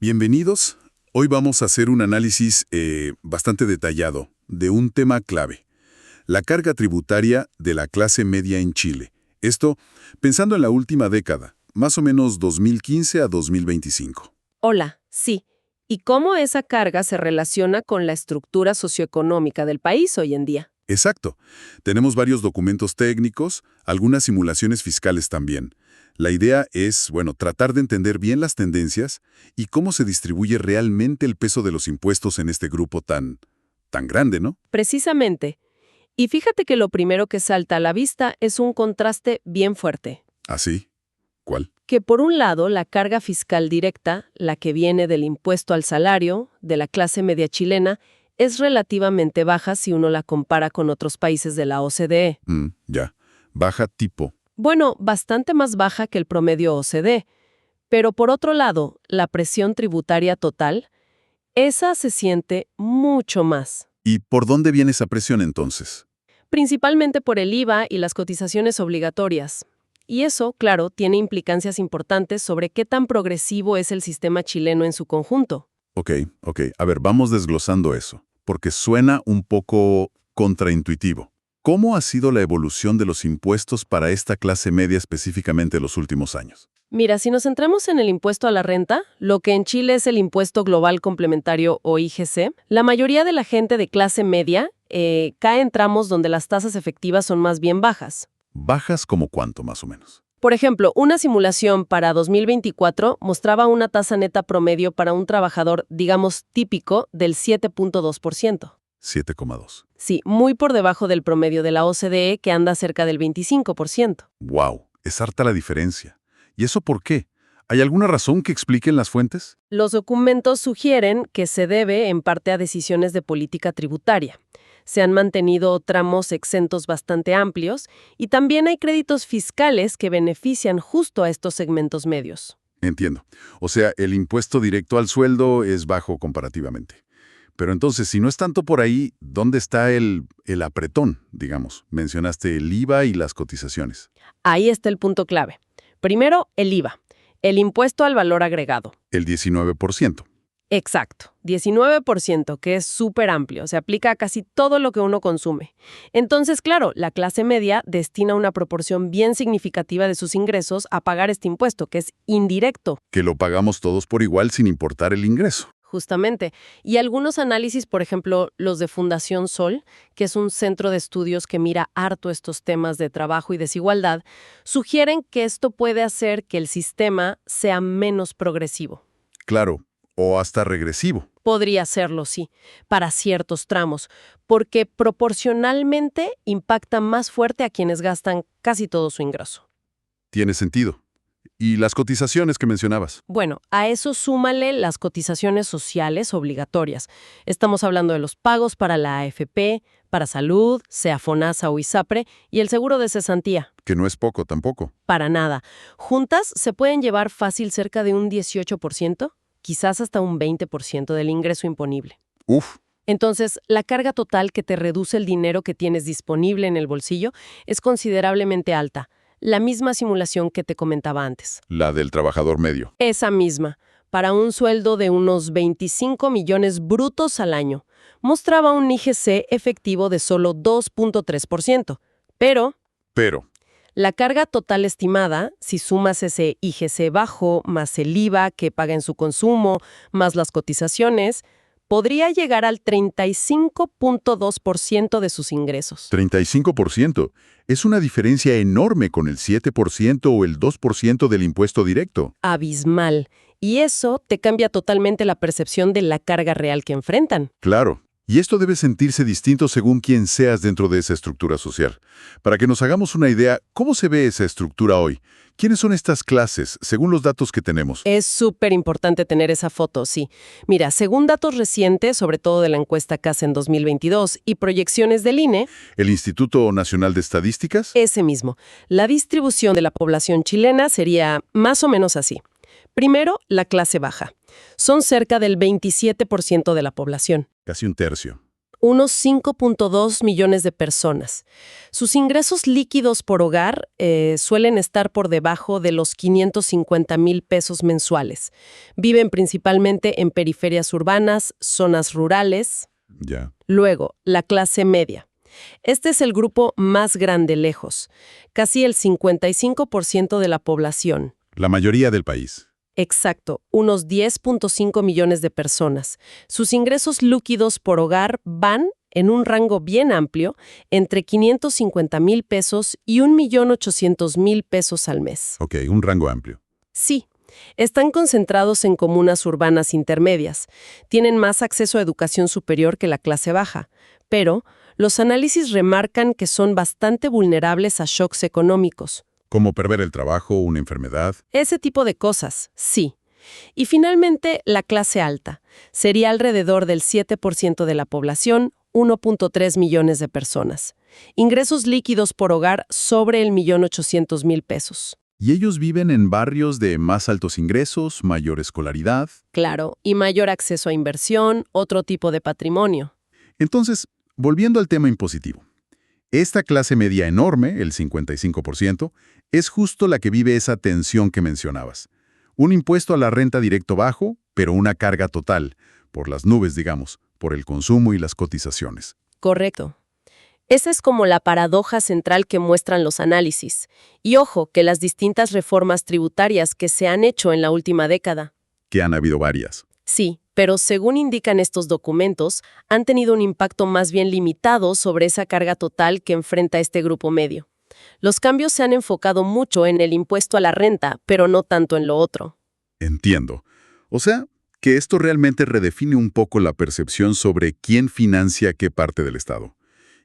Bienvenidos. Hoy vamos a hacer un análisis bastante detallado de un tema clave, la carga tributaria de la clase media en Chile. Esto pensando en la última década, más o menos 2015 a 2025. Hola, sí. ¿Y cómo esa carga se relaciona con la estructura socioeconómica del país hoy en día? Exacto. Tenemos varios documentos técnicos, algunas simulaciones fiscales también. La idea es, tratar de entender bien las tendencias y cómo se distribuye realmente el peso de los impuestos en este grupo tan grande, ¿no? Precisamente. Y fíjate que lo primero que salta a la vista es un contraste bien fuerte. ¿Ah, sí? ¿Cuál? Que por un lado, la carga fiscal directa, la que viene del impuesto al salario, de la clase media chilena, es relativamente baja si uno la compara con otros países de la OCDE. Ya. Baja tipo. Bueno, bastante más baja que el promedio OCDE. Pero por otro lado, la presión tributaria total, esa se siente mucho más. ¿Y por dónde viene esa presión entonces? Principalmente por el IVA y las cotizaciones obligatorias. Y eso, claro, tiene implicancias importantes sobre qué tan progresivo es el sistema chileno en su conjunto. Ok. A ver, vamos desglosando eso, porque suena un poco contraintuitivo. ¿Cómo ha sido la evolución de los impuestos para esta clase media específicamente en los últimos años? Mira, si nos centramos en el impuesto a la renta, lo que en Chile es el impuesto global complementario o IGC, la mayoría de la gente de clase media cae en tramos donde las tasas efectivas son más bien bajas. ¿Bajas como cuánto, más o menos? Por ejemplo, una simulación para 2024 mostraba una tasa neta promedio para un trabajador, digamos, típico del 7.2%. 7,2. Sí, muy por debajo del promedio de la OCDE, que anda cerca del 25%. ¡Wow! Es harta la diferencia. ¿Y eso por qué? ¿Hay alguna razón que expliquen las fuentes? Los documentos sugieren que se debe en parte a decisiones de política tributaria. Se han mantenido tramos exentos bastante amplios y también hay créditos fiscales que benefician justo a estos segmentos medios. Entiendo. O sea, el impuesto directo al sueldo es bajo comparativamente. Pero entonces, si no es tanto por ahí, ¿dónde está el apretón, digamos? Mencionaste el IVA y las cotizaciones. Ahí está el punto clave. Primero, el IVA, el impuesto al valor agregado. El 19%. Exacto, 19%, que es súper amplio, se aplica a casi todo lo que uno consume. Entonces, claro, la clase media destina una proporción bien significativa de sus ingresos a pagar este impuesto, que es indirecto. Que lo pagamos todos por igual sin importar el ingreso. Justamente. Y algunos análisis, por ejemplo, los de Fundación Sol, que es un centro de estudios que mira harto estos temas de trabajo y desigualdad, sugieren que esto puede hacer que el sistema sea menos progresivo. Claro, o hasta regresivo. Podría serlo, sí, para ciertos tramos, porque proporcionalmente impacta más fuerte a quienes gastan casi todo su ingreso. Tiene sentido. ¿Y las cotizaciones que mencionabas? Bueno, a eso súmale las cotizaciones sociales obligatorias. Estamos hablando de los pagos para la AFP, para salud, sea FONASA o ISAPRE, y el seguro de cesantía. Que no es poco tampoco. Para nada. Juntas se pueden llevar fácil cerca de un 18%, quizás hasta un 20% del ingreso imponible. Uf. Entonces, la carga total que te reduce el dinero que tienes disponible en el bolsillo es considerablemente alta. La misma simulación que te comentaba antes. La del trabajador medio. Esa misma, para un sueldo de unos 25 millones brutos al año, mostraba un IGC efectivo de solo 2.3%. Pero la carga total estimada, si sumas ese IGC bajo, más el IVA que paga en su consumo, más las cotizaciones, podría llegar al 35.2% de sus ingresos. 35%. Es una diferencia enorme con el 7% o el 2% del impuesto directo. Abismal. Y eso te cambia totalmente la percepción de la carga real que enfrentan. Claro. Y esto debe sentirse distinto según quién seas dentro de esa estructura social. Para que nos hagamos una idea, ¿cómo se ve esa estructura hoy? ¿Quiénes son estas clases, según los datos que tenemos? Es súper importante tener esa foto, sí. Mira, según datos recientes, sobre todo de la encuesta CAS en 2022 y proyecciones del INE, ¿El Instituto Nacional de Estadísticas? ese mismo, la distribución de la población chilena sería más o menos así. Primero, la clase baja. Son cerca del 27% de la población. Casi un tercio. unos 5.2 millones de personas. Sus ingresos líquidos por hogar suelen estar por debajo de los 550,000 pesos mensuales. Viven principalmente en periferias urbanas, zonas rurales. Ya. Luego, la clase media. Este es el grupo más grande lejos, casi el 55% de la población. La mayoría del país. Exacto, unos 10.5 millones de personas. Sus ingresos líquidos por hogar van, en un rango bien amplio, entre 550,000 pesos y 1.800.000 pesos al mes. Ok, un rango amplio. Sí, están concentrados en comunas urbanas intermedias. Tienen más acceso a educación superior que la clase baja, pero los análisis remarcan que son bastante vulnerables a shocks económicos. Como perder el trabajo, una enfermedad. Ese tipo de cosas, sí. Y finalmente, la clase alta. Sería alrededor del 7% de la población, 1.3 millones de personas. Ingresos líquidos por hogar sobre el 1.800.000 pesos. Y ellos viven en barrios de más altos ingresos, mayor escolaridad. Claro, y mayor acceso a inversión, otro tipo de patrimonio. Entonces, volviendo al tema impositivo. Esta clase media enorme, el 55%, es justo la que vive esa tensión que mencionabas. Un impuesto a la renta directo bajo, pero una carga total, por las nubes, digamos, por el consumo y las cotizaciones. Correcto. Esa es como la paradoja central que muestran los análisis. Y ojo, que las distintas reformas tributarias que se han hecho en la última década. Que han habido varias. Sí, pero según indican estos documentos, han tenido un impacto más bien limitado sobre esa carga total que enfrenta este grupo medio. Los cambios se han enfocado mucho en el impuesto a la renta, pero no tanto en lo otro. Entiendo. O sea, que esto realmente redefine un poco la percepción sobre quién financia qué parte del Estado.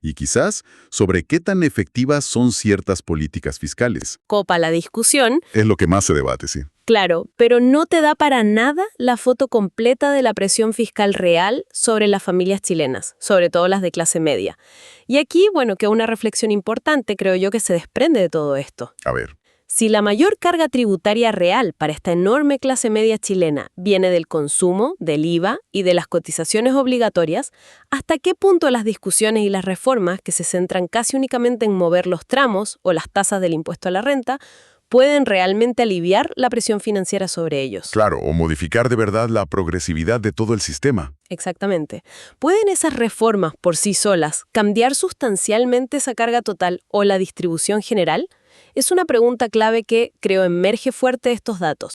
Y quizás sobre qué tan efectivas son ciertas políticas fiscales. Copa la discusión. Es lo que más se debate, sí. Claro, pero no te da para nada la foto completa de la presión fiscal real sobre las familias chilenas, sobre todo las de clase media. Y aquí, bueno, que una reflexión importante creo yo que se desprende de todo esto. A ver. Si la mayor carga tributaria real para esta enorme clase media chilena viene del consumo, del IVA y de las cotizaciones obligatorias, ¿hasta qué punto las discusiones y las reformas, que se centran casi únicamente en mover los tramos o las tasas del impuesto a la renta, pueden realmente aliviar la presión financiera sobre ellos? Claro, o modificar de verdad la progresividad de todo el sistema. Exactamente. ¿Pueden esas reformas por sí solas cambiar sustancialmente esa carga total o la distribución general? Es una pregunta clave que, creo, emerge fuerte de estos datos.